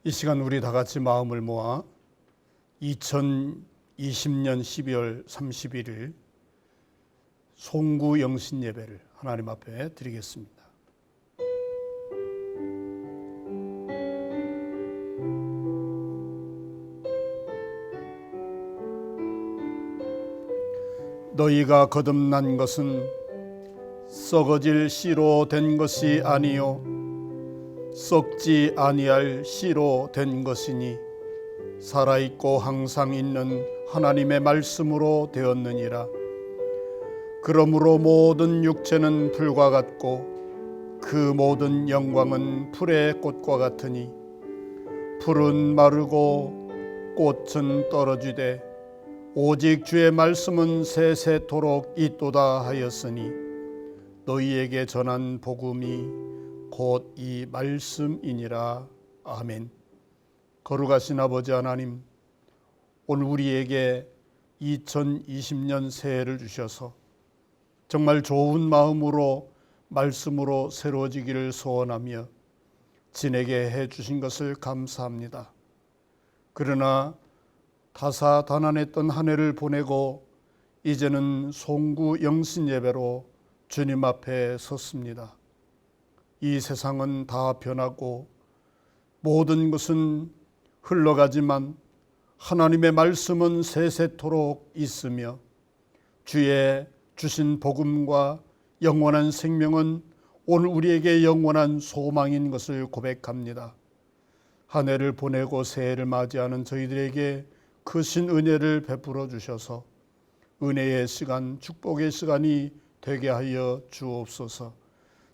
이 시간 우리 다 같이 마음을 모아 2020년 12월 31일 송구 영신 예배를 하나님 앞에 드리겠습니다. 너희가 거듭난 것은 썩어질 씨로 된 것이 아니요 썩지 아니할 씨로 된 것이니 살아있고 항상 있는 하나님의 말씀으로 되었느니라. 그러므로 모든 육체는 불과 같고 그 모든 영광은 풀의 꽃과 같으니 풀은 마르고 꽃은 떨어지되 오직 주의 말씀은 세세토록 있도다 하였으니 너희에게 전한 복음이 곧 이 말씀이니라. 아멘. 거룩하신 아버지 하나님, 오늘 우리에게 2020년 새해를 주셔서 정말 좋은 마음으로 말씀으로 새로워지기를 소원하며 지내게 해주신 것을 감사합니다. 그러나 다사다난했던 한 해를 보내고 이제는 송구 영신 예배로 주님 앞에 섰습니다. 이 세상은 다 변하고 모든 것은 흘러가지만 하나님의 말씀은 세세토록 있으며 주의 주신 복음과 영원한 생명은 오늘 우리에게 영원한 소망인 것을 고백합니다. 한 해를 보내고 새해를 맞이하는 저희들에게 크신 은혜를 베풀어 주셔서 은혜의 시간, 축복의 시간이 되게 하여 주옵소서.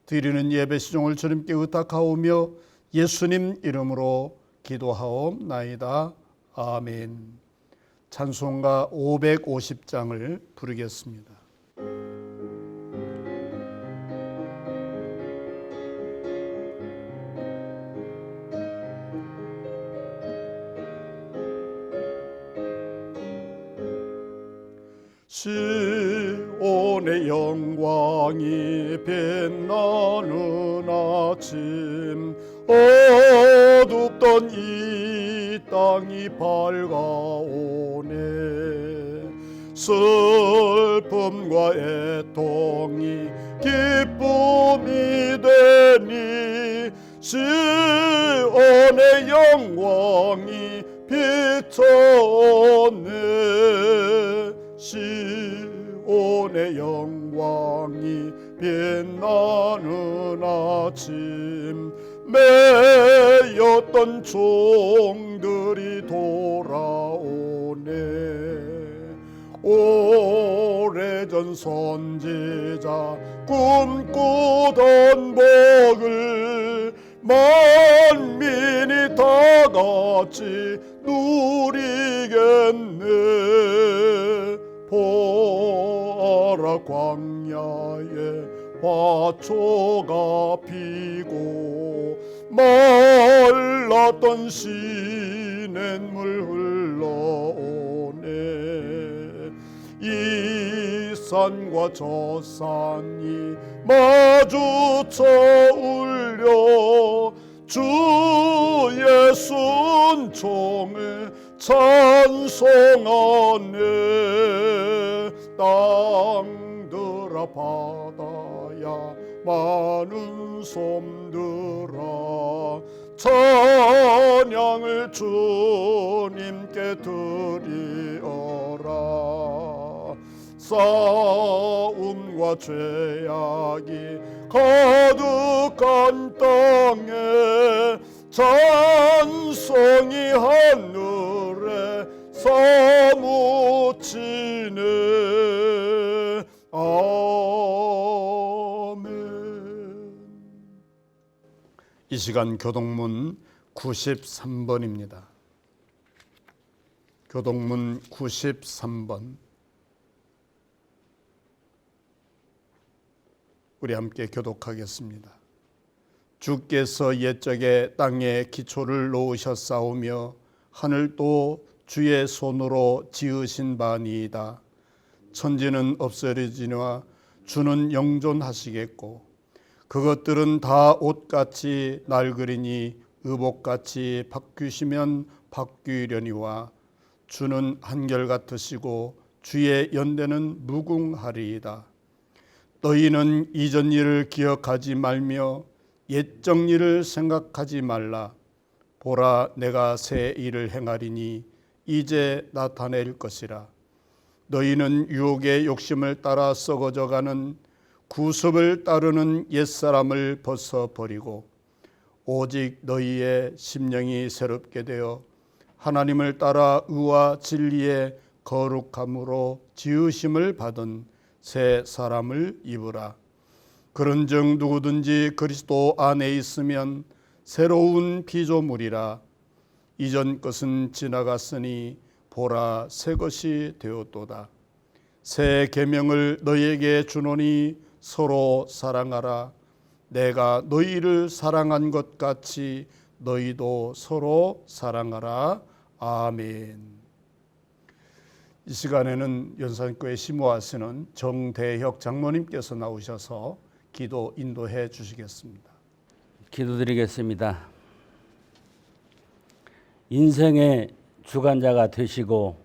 드리는 예배 시종을 주님께 의탁하오며 예수님 이름으로 기도하옵나이다. 아멘. 찬송가 550장을 부르겠습니다. 시온의 영광이 빛나는 아침, 어둡던 이 땅이 밝아오네. 슬픔과 애통이 기쁨이 되니 시온의 영광이 비쳤네. 시온의 영광이 빛나는 아침, 매였던 종들이 돌아오네. 오래전 선지자 꿈꾸던 복을 만민이 다 같이 누리겠네. 보아라 광야에 화초가 피고 말랐던 시냇물 흘러오네. 이 산과 저 산이 마주쳐 울려 주의 순종을 찬송하네. 땅들아 바다야 많은 솜들아 찬양을 주님께 드리어라. 싸움과 죄악이 가득한 땅에 찬송이 하늘에 사무치네. 아멘. 이 시간 교동문 93번입니다. 교동문 93번. 우리 함께 교독하겠습니다. 주께서 옛적에 땅에 기초를 놓으셨사오며 하늘도 주의 손으로 지으신 바니이다. 천지는 없어지니와 주는 영존하시겠고 그것들은 다 옷같이 낡으리니 의복같이 바뀌시면 바뀌려니와 주는 한결같으시고 주의 연대는 무궁하리이다. 너희는 이전 일을 기억하지 말며 옛적 일을 생각하지 말라. 보라, 내가 새 일을 행하리니 이제 나타낼 것이라. 너희는 유혹의 욕심을 따라 썩어져가는 구습을 따르는 옛사람을 벗어버리고 오직 너희의 심령이 새롭게 되어 하나님을 따라 의와 진리의 거룩함으로 지으심을 받은 새 사람을 입으라. 그런즉 누구든지 그리스도 안에 있으면 새로운 피조물이라. 이전 것은 지나갔으니 보라, 새 것이 되었도다. 새 계명을 너희에게 주노니 서로 사랑하라. 내가 너희를 사랑한 것 같이 너희도 서로 사랑하라. 아멘. 이 시간에는 연산교회 심호하시는 정대혁 장로님께서 나오셔서 기도 인도해 주시겠습니다. 기도드리겠습니다. 인생의 주관자가 되시고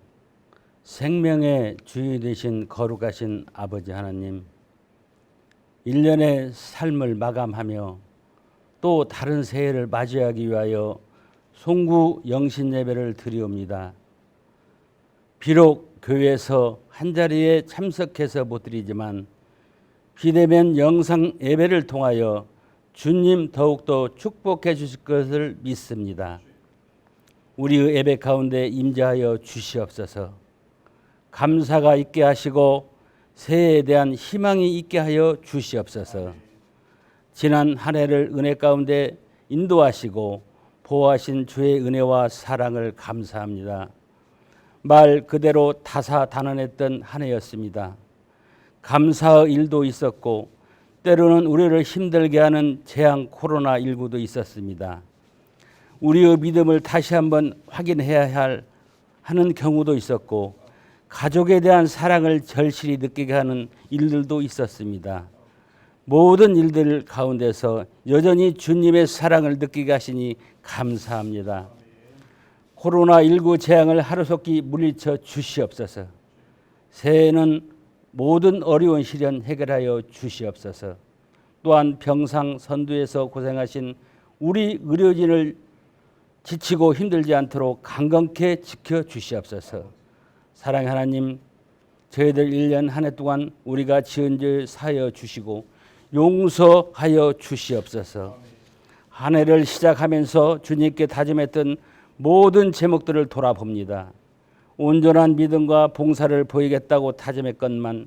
생명의 주인이 되신 거룩하신 아버지 하나님, 1년의 삶을 마감하며 또 다른 새해를 맞이하기 위하여 송구 영신 예배를 드리옵니다. 비록 교회에서 한자리에 참석해서 못 드리지만 비대면 영상 예배를 통하여 주님 더욱더 축복해 주실 것을 믿습니다. 우리의 예배 가운데 임재하여 주시옵소서. 감사가 있게 하시고 새해에 대한 희망이 있게 하여 주시옵소서. 지난 한 해를 은혜 가운데 인도하시고 보호하신 주의 은혜와 사랑을 감사합니다. 말 그대로 다사다난했던 한 해였습니다. 감사의 일도 있었고 때로는 우리를 힘들게 하는 재앙 코로나19도 있었습니다. 우리의 믿음을 다시 한번 확인해야 하는 경우도 있었고 가족에 대한 사랑을 절실히 느끼게 하는 일들도 있었습니다. 모든 일들 가운데서 여전히 주님의 사랑을 느끼게 하시니 감사합니다. 코로나19 재앙을 하루속히 물리쳐 주시옵소서. 새해에는 모든 어려운 시련 해결하여 주시옵소서. 또한 병상 선두에서 고생하신 우리 의료진을 지치고 힘들지 않도록 강건케 지켜주시옵소서. 사랑의 하나님, 저희들 1년 한 해 동안 우리가 지은 죄 사하여 주시고 용서하여 주시옵소서. 한 해를 시작하면서 주님께 다짐했던 모든 제목들을 돌아봅니다. 온전한 믿음과 봉사를 보이겠다고 다짐했건만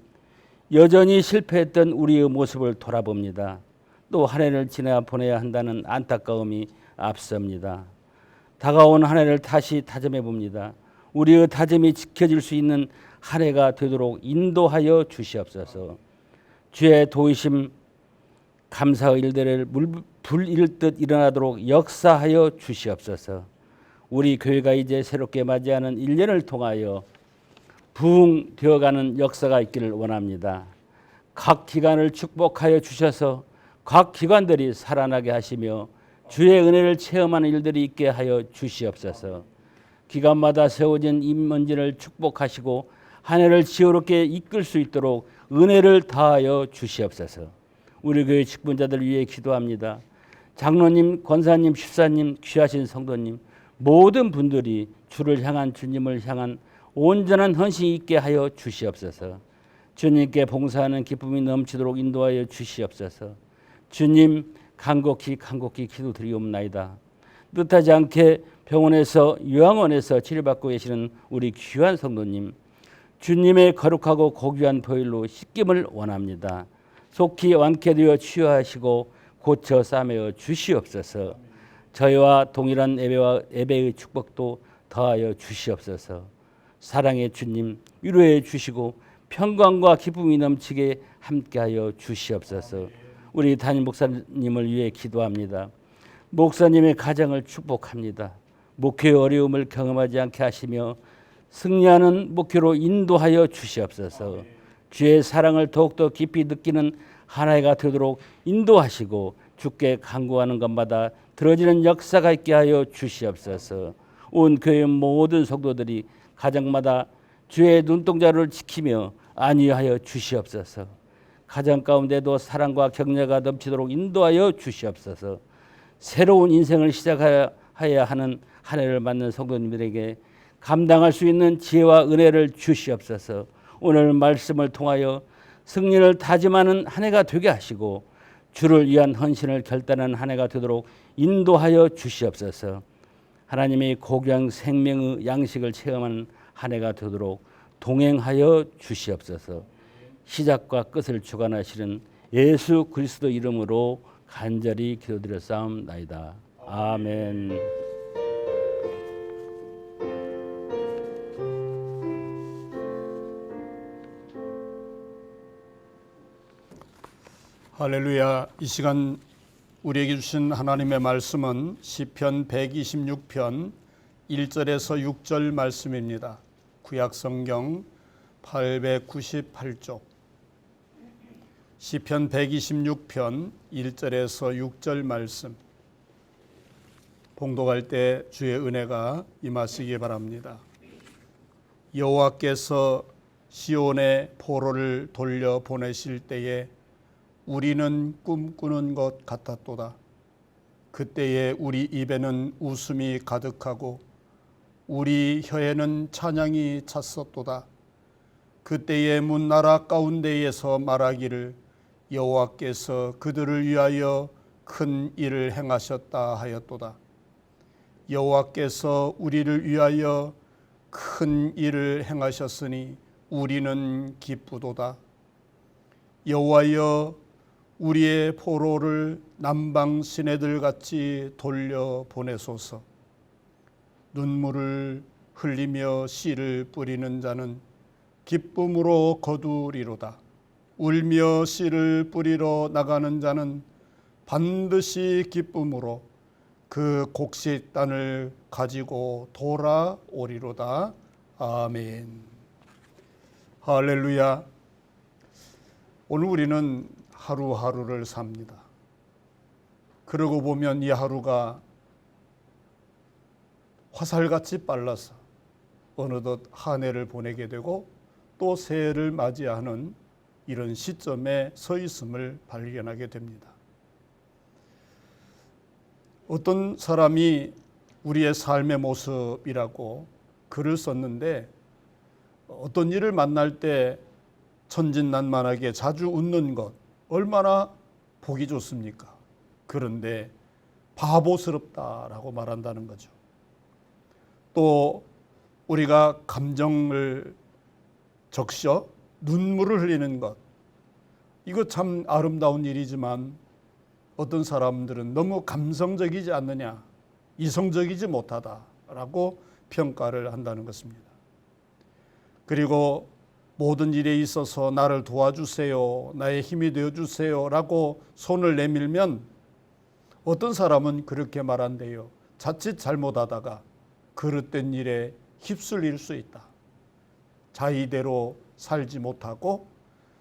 여전히 실패했던 우리의 모습을 돌아봅니다. 또 한 해를 지나 보내야 한다는 안타까움이 앞섭니다. 다가온 한 해를 다시 다짐해 봅니다. 우리의 다짐이 지켜질 수 있는 한 해가 되도록 인도하여 주시옵소서. 주의 도우심 감사의 일들을 불일듯 일어나도록 역사하여 주시옵소서. 우리 교회가 이제 새롭게 맞이하는 1년을 통하여 부흥되어가는 역사가 있기를 원합니다. 각 기관을 축복하여 주셔서 각 기관들이 살아나게 하시며 주의 은혜를 체험하는 일들이 있게 하여 주시옵소서. 기관마다 세워진 임원진을 축복하시고 한 해를 지혜롭게 이끌 수 있도록 은혜를 다하여 주시옵소서. 우리 교회 직분자들 위해 기도합니다. 장로님, 권사님, 집사님, 귀하신 성도님 모든 분들이 주를 향한 주님을 향한 온전한 헌신이 있게 하여 주시옵소서. 주님께 봉사하는 기쁨이 넘치도록 인도하여 주시옵소서. 주님, 간곡히 기도드리옵나이다. 뜻하지 않게 병원에서 요양원에서 치료받고 계시는 우리 귀한 성도님, 주님의 거룩하고 고귀한 보혈로 씻김을 원합니다. 속히 완쾌되어 치유하시고 고쳐 싸매어 주시옵소서. 저희와 동일한 예배의 축복도 더하여 주시옵소서. 사랑의 주님, 위로해 주시고 평강과 기쁨이 넘치게 함께하여 주시옵소서. 우리 담임 목사님을 위해 기도합니다. 목사님의 가정을 축복합니다. 목회의 어려움을 경험하지 않게 하시며 승리하는 목회로 인도하여 주시옵소서. 주의 사랑을 더욱더 깊이 느끼는 한 해가 되도록 인도하시고 주께 간구하는 것마다 들어지는 역사가 있게 하여 주시옵소서. 온 교회 모든 성도들이 가정마다 주의 눈동자를 지키며 안위하여 주시옵소서. 가정 가운데도 사랑과 격려가 넘치도록 인도하여 주시옵소서. 새로운 인생을 시작해야 하는 한 해를 맞는 성도님들에게 감당할 수 있는 지혜와 은혜를 주시옵소서. 오늘 말씀을 통하여 승리를 다짐하는 한 해가 되게 하시고 주를 위한 헌신을 결단하는 한 해가 되도록 인도하여 주시옵소서. 하나님의 고귀한 생명의 양식을 체험하는 한 해가 되도록 동행하여 주시옵소서. 시작과 끝을 주관하시는 예수 그리스도 이름으로 간절히 기도드렸사옵나이다. 아멘. 할렐루야. 이 시간 우리에게 주신 하나님의 말씀은 시편 126편 1절에서 6절 말씀입니다. 구약성경 898쪽 시편 126편 1절에서 6절 말씀 봉독할 때 주의 은혜가 임하시기 바랍니다. 여호와께서 시온의 포로를 돌려 보내실 때에 우리는 꿈꾸는 것 같았도다. 그때에 우리 입에는 웃음이 가득하고 우리 혀에는 찬양이 찼었도다. 그때에 문나라 가운데에서 말하기를 여호와께서 그들을 위하여 큰 일을 행하셨다 하였도다. 여호와께서 우리를 위하여 큰 일을 행하셨으니 우리는 기쁘도다. 여호와여 우리의 포로를 남방 시내들 같이 돌려 보내소서. 눈물을 흘리며 씨를 뿌리는 자는 기쁨으로 거두리로다. 울며 씨를 뿌리러 나가는 자는 반드시 기쁨으로 그 곡식단을 가지고 돌아오리로다. 아멘. 할렐루야. 오늘 우리는 하루하루를 삽니다. 그러고 보면 이 하루가 화살같이 빨라서 어느덧 한 해를 보내게 되고 또 새해를 맞이하는 이런 시점에 서 있음을 발견하게 됩니다. 어떤 사람이 우리의 삶의 모습이라고 글을 썼는데 어떤 일을 만날 때 천진난만하게 자주 웃는 것 얼마나 보기 좋습니까? 그런데 바보스럽다라고 말한다는 거죠. 또 우리가 감정을 적셔 눈물을 흘리는 것, 이거 참 아름다운 일이지만 어떤 사람들은 너무 감성적이지 않느냐, 이성적이지 못하다라고 평가를 한다는 것입니다. 그리고 모든 일에 있어서 나를 도와주세요, 나의 힘이 되어주세요 라고 손을 내밀면 어떤 사람은 그렇게 말한대요. 자칫 잘못하다가 그릇된 일에 휩쓸릴 수 있다. 자의대로 살지 못하고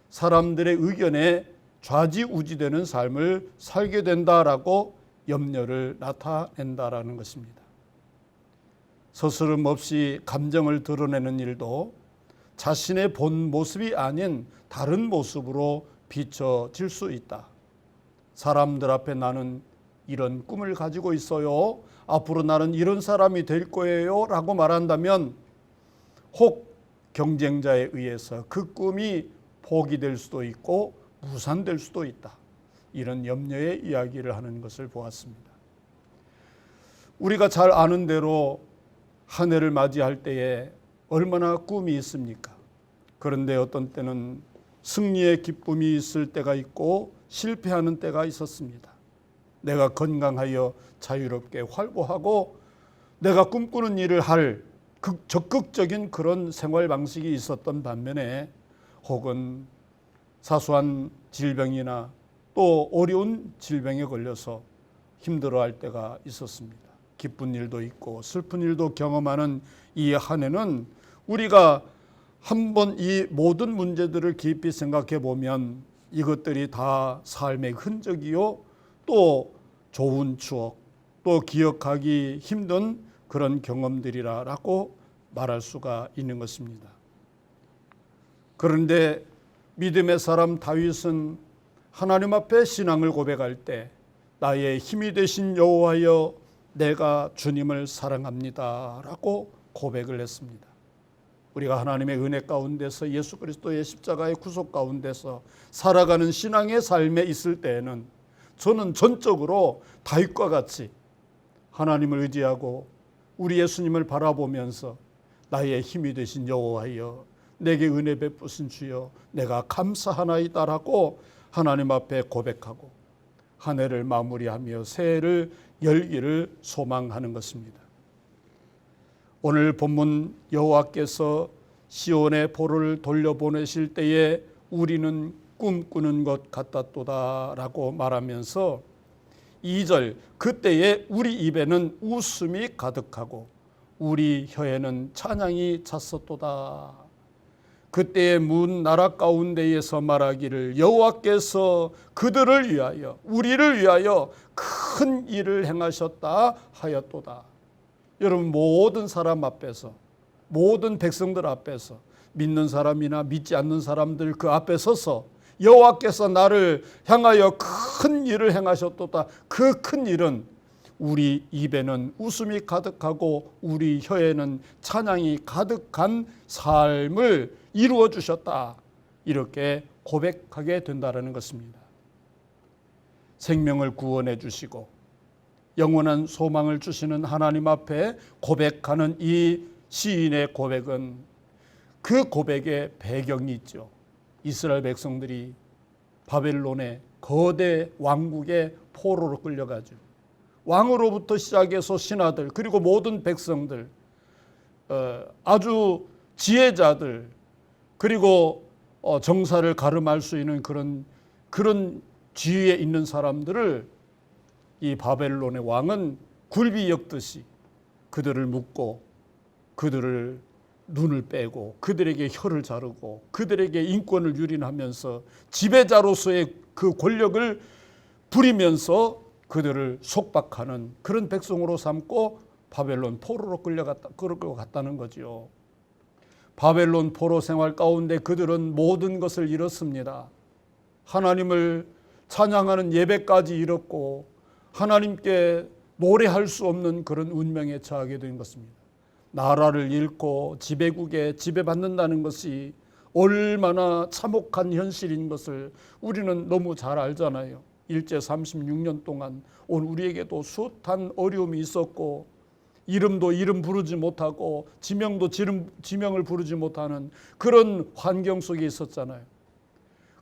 사람들의 의견에 좌지우지되는 삶을 살게 된다라고 염려를 나타낸다라는 것입니다. 서스름 없이 감정을 드러내는 일도 자신의 본 모습이 아닌 다른 모습으로 비춰질 수 있다. 사람들 앞에 나는 이런 꿈을 가지고 있어요. 앞으로 나는 이런 사람이 될 거예요. 라고 말한다면 혹 경쟁자에 의해서 그 꿈이 포기될 수도 있고 무산될 수도 있다. 이런 염려의 이야기를 하는 것을 보았습니다. 우리가 잘 아는 대로 한 해를 맞이할 때에 얼마나 꿈이 있습니까? 그런데 어떤 때는 승리의 기쁨이 있을 때가 있고 실패하는 때가 있었습니다. 내가 건강하여 자유롭게 활보하고 내가 꿈꾸는 일을 할 적극적인 그런 생활 방식이 있었던 반면에 혹은 사소한 질병이나 또 어려운 질병에 걸려서 힘들어할 때가 있었습니다. 기쁜 일도 있고 슬픈 일도 경험하는 이 한 해는 우리가 한번 이 모든 문제들을 깊이 생각해 보면 이것들이 다 삶의 흔적이요 또 좋은 추억, 또 기억하기 힘든 그런 경험들이라고 말할 수가 있는 것입니다. 그런데 믿음의 사람 다윗은 하나님 앞에 신앙을 고백할 때 나의 힘이 되신 여호와여 내가 주님을 사랑합니다 라고 고백을 했습니다. 우리가 하나님의 은혜 가운데서 예수 그리스도의 십자가의 구속 가운데서 살아가는 신앙의 삶에 있을 때에는 저는 전적으로 다윗과 같이 하나님을 의지하고 우리 예수님을 바라보면서 나의 힘이 되신 여호와여 내게 은혜 베푸신 주여 내가 감사하나이다라고 하나님 앞에 고백하고 한 해를 마무리하며 새해를 열기를 소망하는 것입니다. 오늘 본문 여호와께서 시온의 보를 돌려보내실 때에 우리는 꿈꾸는 것 같았도다라고 말하면서 2절 그때에 우리 입에는 웃음이 가득하고 우리 혀에는 찬양이 찼었도다. 그때의 문 나라 가운데에서 말하기를 여호와께서 그들을 위하여 우리를 위하여 큰 일을 행하셨다 하였도다. 여러분 모든 사람 앞에서 모든 백성들 앞에서 믿는 사람이나 믿지 않는 사람들 그 앞에 서서 여호와께서 나를 향하여 큰 일을 행하셨도다. 그 큰 일은 우리 입에는 웃음이 가득하고 우리 혀에는 찬양이 가득한 삶을 이루어 주셨다. 이렇게 고백하게 된다는 것입니다. 생명을 구원해 주시고 영원한 소망을 주시는 하나님 앞에 고백하는 이 시인의 고백은 그 고백의 배경이 있죠. 이스라엘 백성들이 바벨론의 거대 왕국의 포로로 끌려가죠. 왕으로부터 시작해서 신하들 그리고 모든 백성들 아주 지혜자들 그리고 정사를 가름할 수 있는 그런 지위에 있는 사람들을 이 바벨론의 왕은 굴비 엮듯이 그들을 묶고 그들을 눈을 빼고 그들에게 혀를 자르고 그들에게 인권을 유린하면서 지배자로서의 그 권력을 부리면서 그들을 속박하는 그런 백성으로 삼고 바벨론 포로로 끌려갔다는 거지요. 바벨론 포로 생활 가운데 그들은 모든 것을 잃었습니다. 하나님을 찬양하는 예배까지 잃었고 하나님께 노래할 수 없는 그런 운명에 처하게 된 것입니다. 나라를 잃고 지배국에 지배받는다는 것이 얼마나 참혹한 현실인 것을 우리는 너무 잘 알잖아요. 일제 36년 동안 온 우리에게도 숱한 어려움이 있었고 이름도 이름 부르지 못하고 지명도 지명을 부르지 못하는 그런 환경 속에 있었잖아요.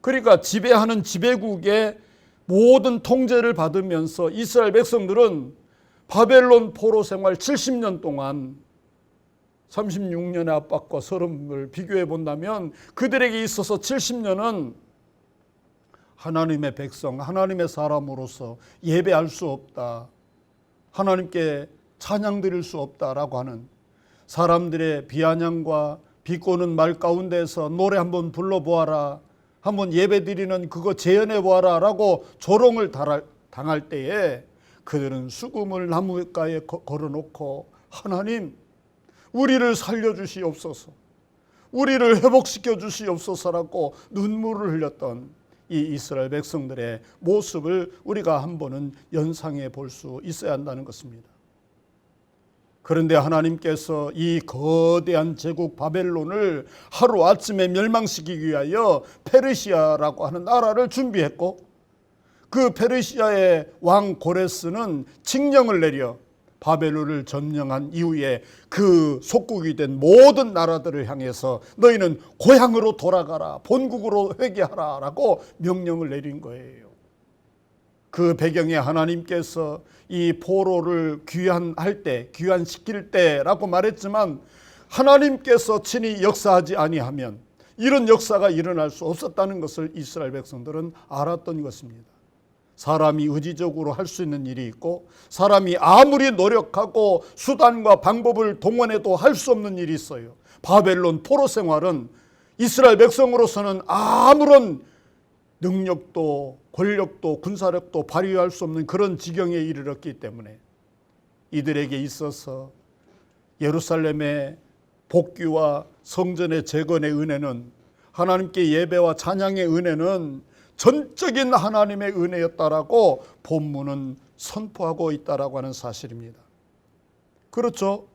그러니까 지배하는 지배국의 모든 통제를 받으면서 이스라엘 백성들은 바벨론 포로 생활 70년 동안 36년의 압박과 서름을 비교해 본다면 그들에게 있어서 70년은 하나님의 백성, 하나님의 사람으로서 예배할 수 없다. 하나님께 찬양 드릴 수 없다라고 하는 사람들의 비아냥과 비꼬는 말 가운데서 노래 한번 불러보아라. 한번 예배 드리는 그거 재현해 보아라 라고 조롱을 당할 때에 그들은 수금을 나무가에 걸어놓고 하나님 우리를 살려주시옵소서 우리를 회복시켜 주시옵소서라고 눈물을 흘렸던 이 이스라엘 백성들의 모습을 우리가 한 번은 연상해 볼 수 있어야 한다는 것입니다. 그런데 하나님께서 이 거대한 제국 바벨론을 하루아침에 멸망시키기 위하여 페르시아라고 하는 나라를 준비했고 그 페르시아의 왕 고레스는 칙령을 내려 바벨론을 점령한 이후에 그 속국이 된 모든 나라들을 향해서 너희는 고향으로 돌아가라 본국으로 회개하라 라고 명령을 내린 거예요. 그 배경에 하나님께서 이 포로를 귀환시킬 때라고 말했지만 하나님께서 친히 역사하지 아니하면 이런 역사가 일어날 수 없었다는 것을 이스라엘 백성들은 알았던 것입니다. 사람이 의지적으로 할 수 있는 일이 있고 사람이 아무리 노력하고 수단과 방법을 동원해도 할 수 없는 일이 있어요. 바벨론 포로 생활은 이스라엘 백성으로서는 아무런 능력도 권력도 군사력도 발휘할 수 없는 그런 지경에 이르렀기 때문에 이들에게 있어서 예루살렘의 복귀와 성전의 재건의 은혜는, 하나님께 예배와 찬양의 은혜는 전적인 하나님의 은혜였다라고 본문은 선포하고 있다라고 하는 사실입니다. 그렇죠.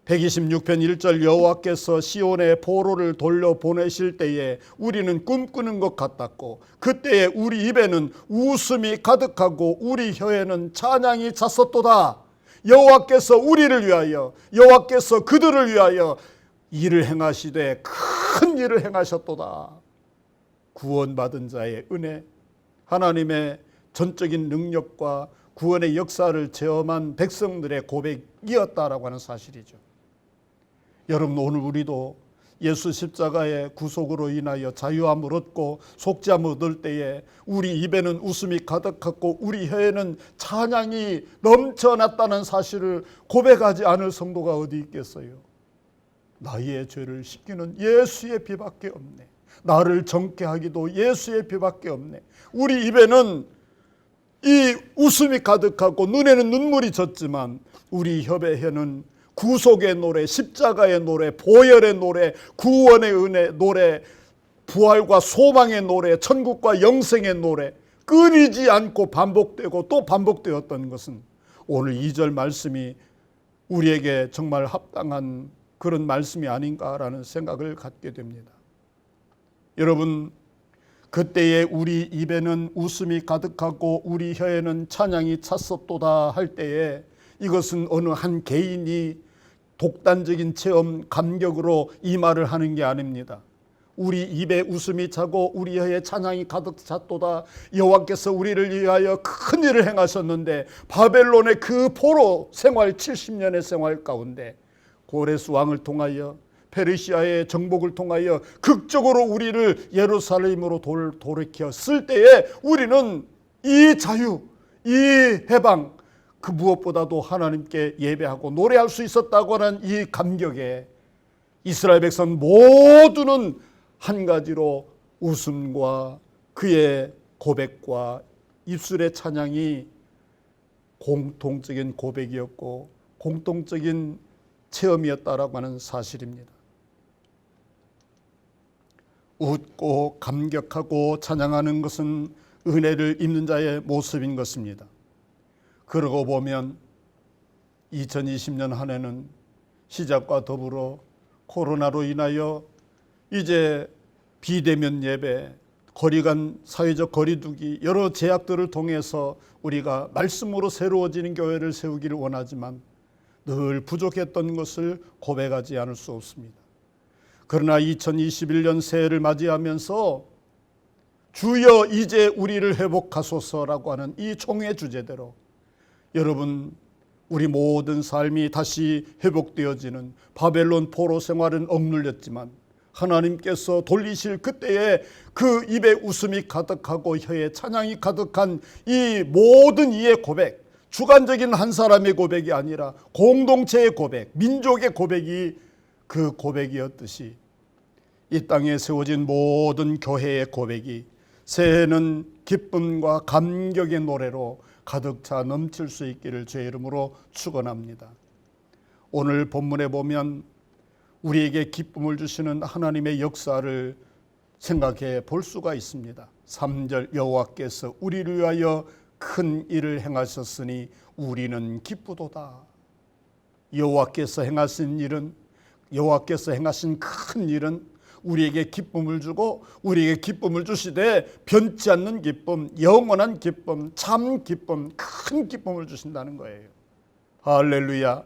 126편 1절 여호와께서 시온에 보로를 돌려보내실 때에 우리는 꿈꾸는 것 같았고 그때에 우리 입에는 웃음이 가득하고 우리 혀에는 찬양이 찼었도다. 여호와께서 우리를 위하여, 여호와께서 그들을 위하여 일을 행하시되 큰 일을 행하셨도다. 구원받은 자의 은혜, 하나님의 전적인 능력과 구원의 역사를 체험한 백성들의 고백이었다라고 하는 사실이죠. 여러분, 오늘 우리도 예수 십자가의 구속으로 인하여 자유함을 얻고 속죄함을 얻을 때에 우리 입에는 웃음이 가득하고 우리 혀에는 찬양이 넘쳐났다는 사실을 고백하지 않을 성도가 어디 있겠어요? 나의 죄를 씻기는 예수의 피밖에 없네. 나를 정케 하기도 예수의 피밖에 없네. 우리 입에는 이 웃음이 가득하고 눈에는 눈물이 젖지만 우리 혀에는 구속의 노래, 십자가의 노래, 보혈의 노래, 구원의 은혜 노래, 부활과 소망의 노래, 천국과 영생의 노래, 끊이지 않고 반복되고 또 반복되었던 것은 오늘 2절 말씀이 우리에게 정말 합당한 그런 말씀이 아닌가라는 생각을 갖게 됩니다. 여러분, 그때에 우리 입에는 웃음이 가득하고 우리 혀에는 찬양이 찼었도다 할 때에 이것은 어느 한 개인이 독단적인 체험, 감격으로 이 말을 하는 게 아닙니다. 우리 입에 웃음이 차고 우리 혀에 찬양이 가득 찼도다. 여호와께서 우리를 위하여 큰 일을 행하셨는데 바벨론의 그 포로 생활 70년의 생활 가운데 고레스 왕을 통하여 페르시아의 정복을 통하여 극적으로 우리를 예루살렘으로 돌이켰을 때에 우리는 이 자유, 이 해방, 그 무엇보다도 하나님께 예배하고 노래할 수 있었다고 하는 이 감격에 이스라엘 백성 모두는 한 가지로 웃음과 그의 고백과 입술의 찬양이 공통적인 고백이었고 공통적인 체험이었다라고 하는 사실입니다. 웃고 감격하고 찬양하는 것은 은혜를 입는 자의 모습인 것입니다. 그러고 보면 2020년 한 해는 시작과 더불어 코로나로 인하여 이제 비대면 예배, 거리간 사회적 거리두기 여러 제약들을 통해서 우리가 말씀으로 새로워지는 교회를 세우기를 원하지만 늘 부족했던 것을 고백하지 않을 수 없습니다. 그러나 2021년 새해를 맞이하면서 주여 이제 우리를 회복하소서라고 하는 이 총회 주제대로 여러분, 우리 모든 삶이 다시 회복되어지는 바벨론 포로 생활은 억눌렸지만 하나님께서 돌리실 그때에 그 입에 웃음이 가득하고 혀에 찬양이 가득한 이 모든 이의 고백, 주관적인 한 사람의 고백이 아니라 공동체의 고백, 민족의 고백이 그 고백이었듯이 이 땅에 세워진 모든 교회의 고백이 새해는 기쁨과 감격의 노래로 가득 차 넘칠 수 있기를 주의 이름으로 축원합니다. 오늘 본문에 보면 우리에게 기쁨을 주시는 하나님의 역사를 생각해 볼 수가 있습니다. 3절 여호와께서 우리를 위하여 큰 일을 행하셨으니 우리는 기쁘도다. 여호와께서 행하신 일은, 여호와께서 행하신 큰 일은 우리에게 기쁨을 주고 우리에게 기쁨을 주시되 변치 않는 기쁨, 영원한 기쁨, 참 기쁨, 큰 기쁨을 주신다는 거예요. 할렐루야.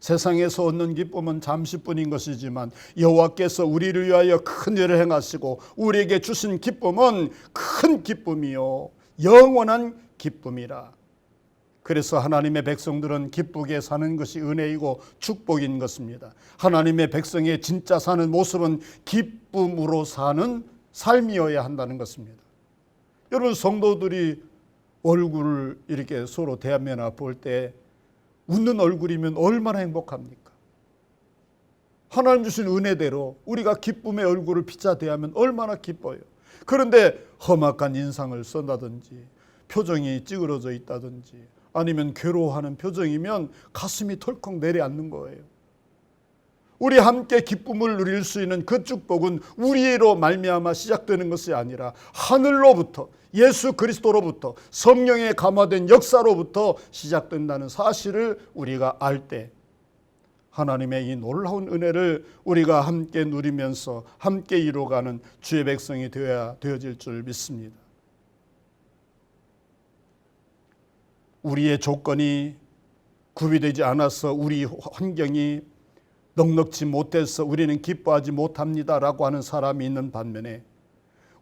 세상에서 얻는 기쁨은 잠시뿐인 것이지만 여호와께서 우리를 위하여 큰 일을 행하시고 우리에게 주신 기쁨은 큰 기쁨이요 영원한 기쁨이라. 그래서 하나님의 백성들은 기쁘게 사는 것이 은혜이고 축복인 것입니다. 하나님의 백성의 진짜 사는 모습은 기쁨으로 사는 삶이어야 한다는 것입니다. 여러분, 성도들이 얼굴을 이렇게 서로 대면하며 볼 때 웃는 얼굴이면 얼마나 행복합니까? 하나님 주신 은혜대로 우리가 기쁨의 얼굴을 피자대하면 얼마나 기뻐요. 그런데 험악한 인상을 쓴다든지 표정이 찌그러져 있다든지 아니면 괴로워하는 표정이면 가슴이 털컥 내려앉는 거예요. 우리 함께 기쁨을 누릴 수 있는 그 축복은 우리로 말미암아 시작되는 것이 아니라 하늘로부터, 예수 그리스도로부터, 성령의 감화된 역사로부터 시작된다는 사실을 우리가 알 때 하나님의 이 놀라운 은혜를 우리가 함께 누리면서 함께 이루어가는 주의 백성이 되어질 줄 믿습니다. 우리의 조건이 구비되지 않아서 우리 환경이 넉넉지 못해서 우리는 기뻐하지 못합니다라고 하는 사람이 있는 반면에,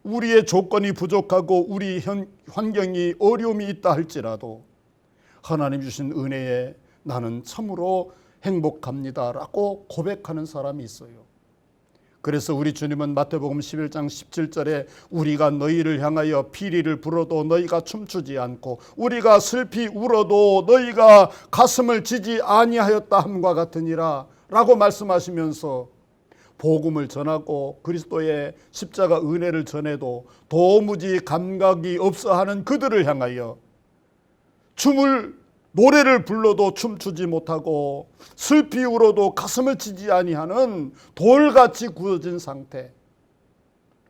우리의 조건이 부족하고 우리 환경이 어려움이 있다 할지라도 하나님 주신 은혜에 나는 참으로 행복합니다라고 고백하는 사람이 있어요. 그래서 우리 주님은 마태복음 11장 17절에 우리가 너희를 향하여 피리를 불어도 너희가 춤추지 않고 우리가 슬피 울어도 너희가 가슴을 지지 아니하였다 함과 같으니라 라고 말씀하시면서 복음을 전하고 그리스도의 십자가 은혜를 전해도 도무지 감각이 없어 하는 그들을 향하여 노래를 불러도 춤추지 못하고 슬피 울어도 가슴을 치지 아니하는 돌같이 굳어진 상태,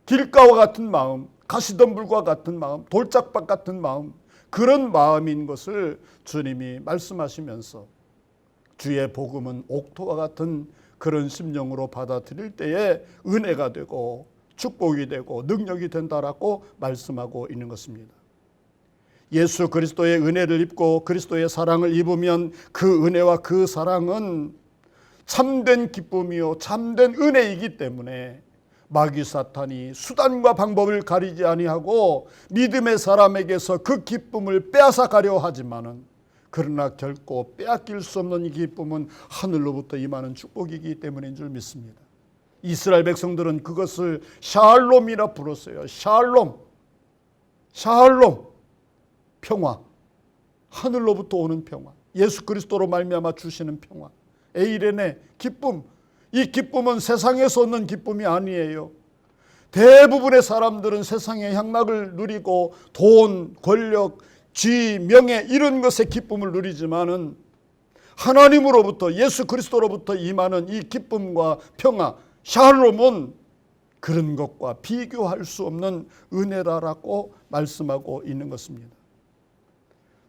길가와 같은 마음, 가시덤불과 같은 마음, 돌짝밭 같은 마음, 그런 마음인 것을 주님이 말씀하시면서 주의 복음은 옥토와 같은 그런 심령으로 받아들일 때에 은혜가 되고 축복이 되고 능력이 된다라고 말씀하고 있는 것입니다. 예수 그리스도의 은혜를 입고 그리스도의 사랑을 입으면 그 은혜와 그 사랑은 참된 기쁨이요 참된 은혜이기 때문에 마귀 사탄이 수단과 방법을 가리지 아니하고 믿음의 사람에게서 그 기쁨을 빼앗아 가려 하지만은, 그러나 결코 빼앗길 수 없는 이 기쁨은 하늘로부터 임하는 축복이기 때문인 줄 믿습니다. 이스라엘 백성들은 그것을 샬롬이라 불렀어요. 샬롬, 평화, 하늘로부터 오는 평화, 예수 그리스도로 말미암아 주시는 평화, 에이레네 기쁨. 이 기쁨은 세상에서 얻는 기쁨이 아니에요. 대부분의 사람들은 세상의 향락을 누리고 돈, 권력, 지, 명예 이런 것의 기쁨을 누리지만은 하나님으로부터 예수 그리스도로부터 임하는 이 기쁨과 평화, 샬롬은 그런 것과 비교할 수 없는 은혜라고 말씀하고 있는 것입니다.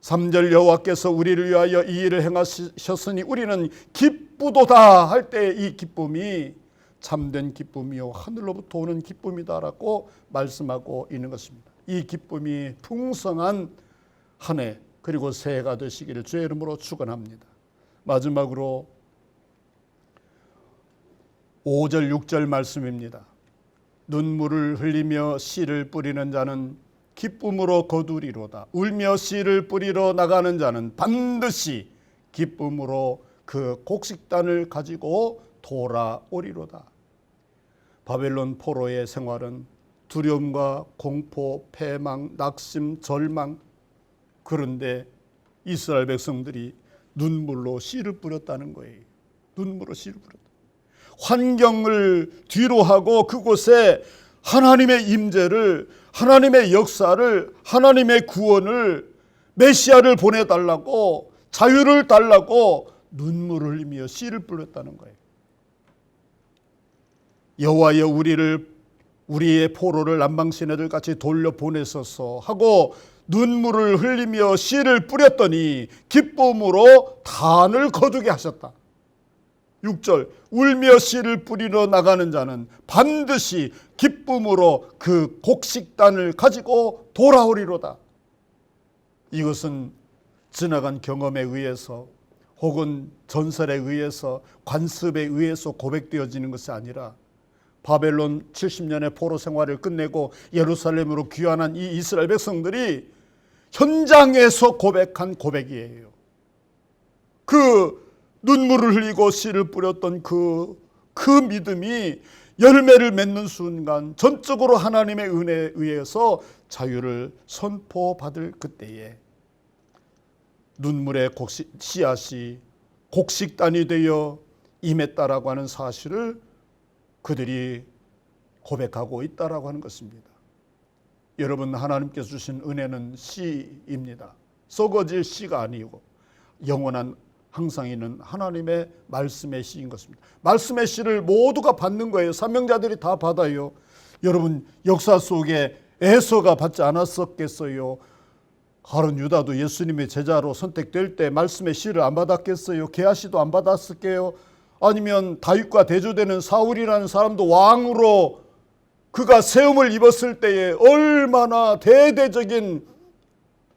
3절 여호와께서 우리를 위하여 이 일을 행하셨으니 우리는 기쁘도다 할 때 이 기쁨이 참된 기쁨이요 하늘로부터 오는 기쁨이다라고 말씀하고 있는 것입니다. 이 기쁨이 풍성한 한 해 그리고 새해가 되시기를 주의 이름으로 축원합니다. 마지막으로 5절 6절 말씀입니다. 눈물을 흘리며 씨를 뿌리는 자는 기쁨으로 거두리로다. 울며 씨를 뿌리러 나가는 자는 반드시 기쁨으로 그 곡식단을 가지고 돌아오리로다. 바벨론 포로의 생활은 두려움과 공포, 패망, 낙심, 절망, 그런데 이스라엘 백성들이 눈물로 씨를 뿌렸다는 거예요. 눈물로 씨를 뿌렸다. 환경을 뒤로하고 그곳에 하나님의 임재를, 하나님의 역사를, 하나님의 구원을, 메시아를 보내달라고, 자유를 달라고 눈물을 흘리며 씨를 뿌렸다는 거예요. 여호와여 우리의 포로를 남방시내들 같이 돌려보내소서 하고 눈물을 흘리며 씨를 뿌렸더니 기쁨으로 단을 거두게 하셨다. 6절 울며 씨를 뿌리러 나가는 자는 반드시 기쁨으로 그 곡식단을 가지고 돌아오리로다. 이것은 지나간 경험에 의해서 혹은 전설에 의해서 관습에 의해서 고백되어지는 것이 아니라 바벨론 70년의 포로 생활을 끝내고 예루살렘으로 귀환한 이 이스라엘 백성들이 현장에서 고백한 고백이에요. 그 눈물을 흘리고 씨를 뿌렸던 그 믿음이 열매를 맺는 순간 전적으로 하나님의 은혜에 의해서 자유를 선포받을 그때에 눈물의 씨앗이 곡식단이 되어 임했다라고 하는 사실을 그들이 고백하고 있다라고 하는 것입니다. 여러분, 하나님께서 주신 은혜는 씨입니다. 썩어질 씨가 아니고 영원한 항상 있는 하나님의 말씀의 씨인 것입니다. 말씀의 씨를 모두가 받는 거예요. 사명자들이 다 받아요. 여러분 역사 속에 에서가 받지 않았었겠어요? 가룟 유다도 예수님의 제자로 선택될 때 말씀의 씨를 안 받았겠어요? 게하시도 안 받았을게요? 아니면 다윗과 대조되는 사울이라는 사람도 왕으로 그가 세움을 입었을 때에 얼마나 대대적인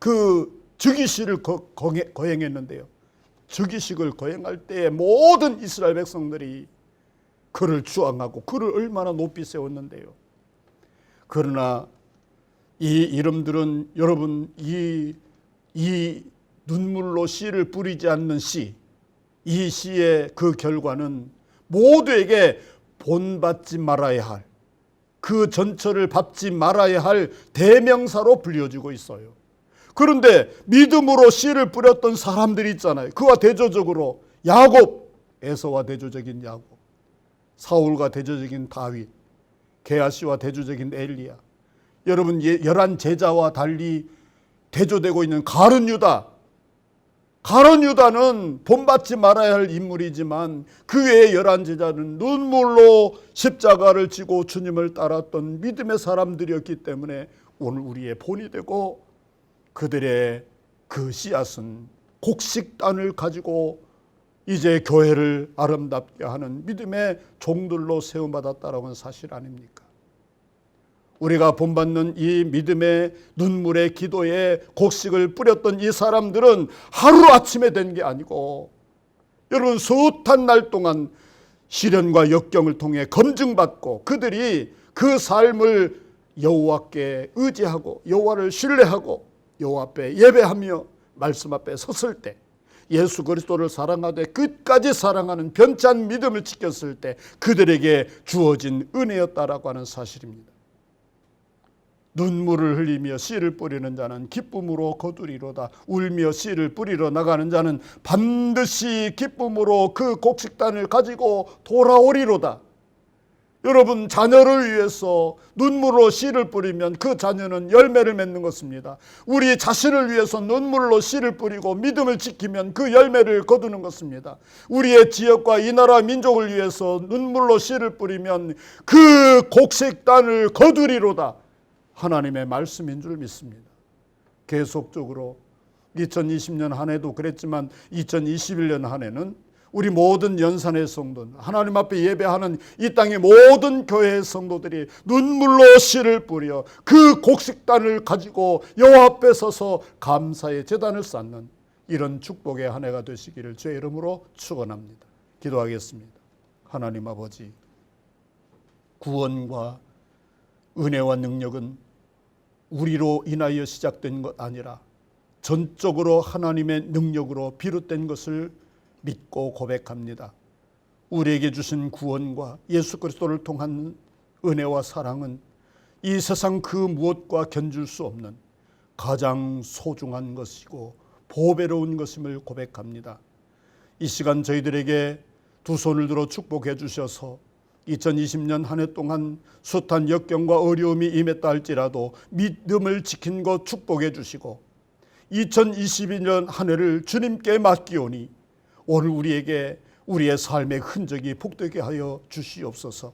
그 즉위식을 거행했는데요. 즉위식을 거행할 때에 모든 이스라엘 백성들이 그를 주앙하고 그를 얼마나 높이 세웠는데요. 그러나 이 이름들은 여러분 이 눈물로 씨를 뿌리지 않는 씨, 이 씨의 그 결과는 모두에게 본받지 말아야 할, 그 전처를 밟지 말아야 할 대명사로 불려지고 있어요. 그런데 믿음으로 씨를 뿌렸던 사람들이 있잖아요. 그와 대조적으로 야곱, 에서와 대조적인 야곱, 사울과 대조적인 다윗, 게하시와 대조적인 엘리야, 여러분 11제자와 달리 대조되고 있는 가룟 유다는 본받지 말아야 할 인물이지만 그 외의 11제자는 눈물로 십자가를 지고 주님을 따랐던 믿음의 사람들이었기 때문에 오늘 우리의 본이 되고 그들의 그 씨앗은 곡식단을 가지고 이제 교회를 아름답게 하는 믿음의 종들로 세움받았다라는 건 사실 아닙니까? 우리가 본받는 이 믿음의 눈물의 기도에 곡식을 뿌렸던 이 사람들은 하루아침에 된 게 아니고 여러분 숱한 날 동안 시련과 역경을 통해 검증받고 그들이 그 삶을 여호와께 의지하고 여호와를 신뢰하고 여호와 앞에 예배하며 말씀 앞에 섰을 때 예수 그리스도를 사랑하되 끝까지 사랑하는 변치 않은 믿음을 지켰을 때 그들에게 주어진 은혜였다라고 하는 사실입니다. 눈물을 흘리며 씨를 뿌리는 자는 기쁨으로 거두리로다. 울며 씨를 뿌리러 나가는 자는 반드시 기쁨으로 그 곡식단을 가지고 돌아오리로다. 여러분 자녀를 위해서 눈물로 씨를 뿌리면 그 자녀는 열매를 맺는 것입니다. 우리 자신을 위해서 눈물로 씨를 뿌리고 믿음을 지키면 그 열매를 거두는 것입니다. 우리의 지역과 이 나라 민족을 위해서 눈물로 씨를 뿌리면 그 곡식단을 거두리로다. 하나님의 말씀인 줄 믿습니다. 계속적으로 2020년 한 해도 그랬지만 2021년 한 해는 우리 모든 연산의 성도는 하나님 앞에 예배하는 이 땅의 모든 교회의 성도들이 눈물로 씨를 뿌려 그 곡식단을 가지고 여호와 앞에 서서 감사의 제단을 쌓는 이런 축복의 한 해가 되시기를 주의 이름으로 축원합니다. 기도하겠습니다. 하나님 아버지, 구원과 은혜와 능력은 우리로 인하여 시작된 것 아니라 전적으로 하나님의 능력으로 비롯된 것을 믿고 고백합니다. 우리에게 주신 구원과 예수 그리스도를 통한 은혜와 사랑은 이 세상 그 무엇과 견줄 수 없는 가장 소중한 것이고 보배로운 것임을 고백합니다. 이 시간 저희들에게 두 손을 들어 축복해 주셔서 2020년 한 해 동안 숱한 역경과 어려움이 임했다 할지라도 믿음을 지킨 것 축복해 주시고 2022년 한 해를 주님께 맡기오니 오늘 우리에게 우리의 삶의 흔적이 복되게 하여 주시옵소서.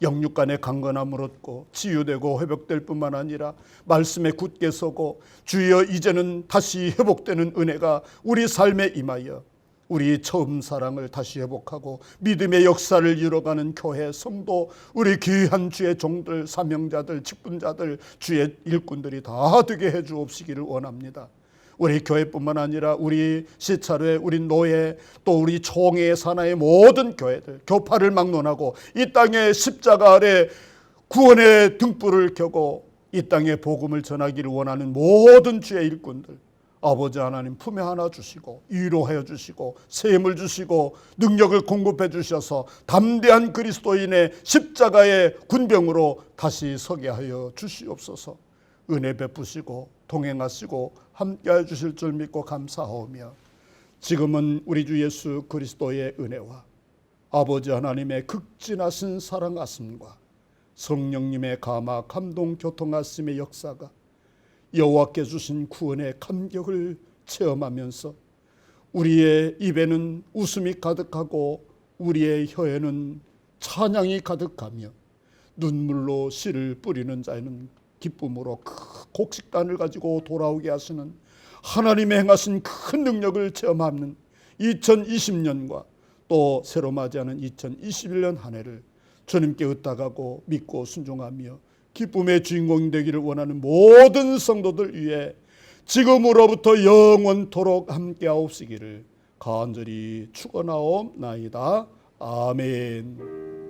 영육간의 강건함을 얻고 치유되고 회복될 뿐만 아니라 말씀에 굳게 서고 주여 이제는 다시 회복되는 은혜가 우리 삶에 임하여 우리 처음 사랑을 다시 회복하고 믿음의 역사를 이뤄가는 교회 성도, 우리 귀한 주의 종들, 사명자들, 직분자들, 주의 일꾼들이 다 되게 해 주옵시기를 원합니다. 우리 교회뿐만 아니라 우리 시찰회, 우리 노예, 또 우리 총회 산하의 모든 교회들, 교파를 막론하고 이 땅의 십자가 아래 구원의 등불을 켜고 이 땅에 복음을 전하기를 원하는 모든 주의 일꾼들, 아버지 하나님 품에 하나 주시고 위로하여 주시고 셈을 주시고 능력을 공급해 주셔서 담대한 그리스도인의 십자가의 군병으로 다시 서게 하여 주시옵소서. 은혜 베푸시고 동행하시고 함께해 주실 줄 믿고 감사하오며 지금은 우리 주 예수 그리스도의 은혜와 아버지 하나님의 극진하신 사랑하심과 성령님의 감화 감동 교통하심의 역사가 여호와께 주신 구원의 감격을 체험하면서 우리의 입에는 웃음이 가득하고 우리의 혀에는 찬양이 가득하며 눈물로 씨를 뿌리는 자에는 기쁨으로 큰 곡식단을 가지고 돌아오게 하시는 하나님의 행하신 큰 능력을 체험하는 2020년과 또 새로 맞이하는 2021년 한 해를 주님께 의탁하고 믿고 순종하며 기쁨의 주인공이 되기를 원하는 모든 성도들 위해 지금으로부터 영원토록 함께하옵시기를 간절히 축원하옵나이다. 아멘.